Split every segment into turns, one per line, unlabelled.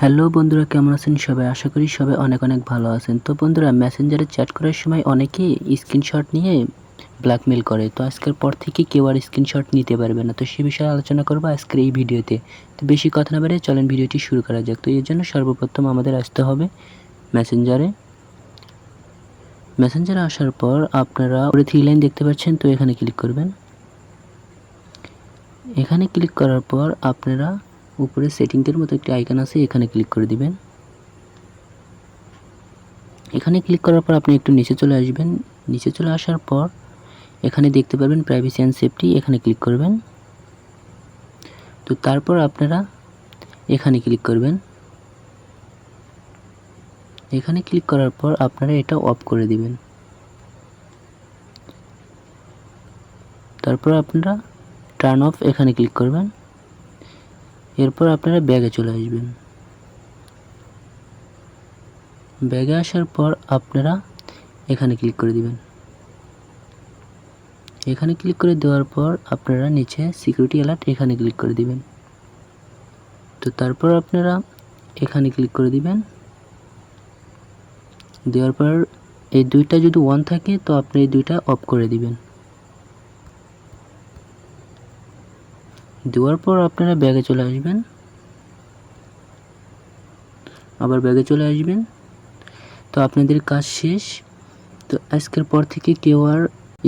Hello বন্ধুরা, কেমন আছেন সবাই? আশা করি সবাই অনেক অনেক ভালো আছেন। তো বন্ধুরা, মেসেঞ্জারে চ্যাট করার সময় অনেকেই স্ক্রিনশট নিয়ে ব্ল্যাকমেইল করে। তো আজকের পর থেকে কেউ আর স্ক্রিনশট নিতে পারবে না। তো সে বিষয়ে আলোচনা করব আজকের এই ভিডিওতে। তো বেশি কথা না বাড়িয়ে চলেন ভিডিওটি শুরু করা যাক। তো এর জন্য সর্বপ্রথম আমাদের আসতে হবে মেসেঞ্জারে। মেসেঞ্জারে আসার পর আপনারা উপরে 3 লাইন দেখতে পাচ্ছেন, তো এখানে ক্লিক করবেন। এখানে ক্লিক করার পর আপনারা উপরে সেটিংসের মতো একটি আইকন আছে, এখানে ক্লিক করে দিবেন। এখানে ক্লিক করার পর আপনি একটু নিচে চলে আসবেন। নিচে চলে আসার পর এখানে দেখতে পারবেন প্রাইভেসি অ্যান্ড সেফটি, এখানে ক্লিক করবেন। তো তারপর আপনারা এখানে ক্লিক করবেন। এখানে ক্লিক করার পর আপনারা এটা অফ করে দিবেন। তারপর আপনারা টার্ন অফ, এখানে ক্লিক করবেন। এরপর আপনারা ব্যাগে চলে আসবেন। ব্যাগে আসার পর আপনারা এখানে ক্লিক করে দিবেন। এখানে ক্লিক করে দেওয়ার পর আপনারা নিচে সিকিউরিটি অ্যালার্ট, এখানে ক্লিক করে দিবেন। তো তারপর আপনারা এখানে ক্লিক করে দিবেন। দেওয়ার পর এই দুইটা যদি অন থাকে তো আপনি এই দুইটা অফ করে দিবেন। দেওয়ার পর আপনারা ব্যাগে চলে আসবেন। আবার ব্যাগে চলে আসবেন। তো আপনাদের কাজ শেষ। তো আজকের পর থেকে কেউ আর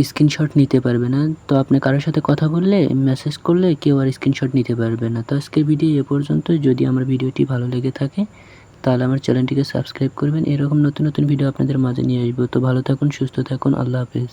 স্ক্রিনশট নিতে পারবে না। তো আপনি কারোর সাথে কথা বললে, মেসেজ করলে কেউ আর স্ক্রিনশট নিতে পারবে না। তো আজকের ভিডিও এ পর্যন্ত। যদি আমার ভিডিওটি ভালো লেগে থাকে তাহলে আমার চ্যানেলটিকে সাবস্ক্রাইব করবেন। এরকম নতুন নতুন ভিডিও আপনাদের মাঝে নিয়ে আসবো। তো ভালো থাকুন, সুস্থ থাকুন, আল্লাহ হাফেজ।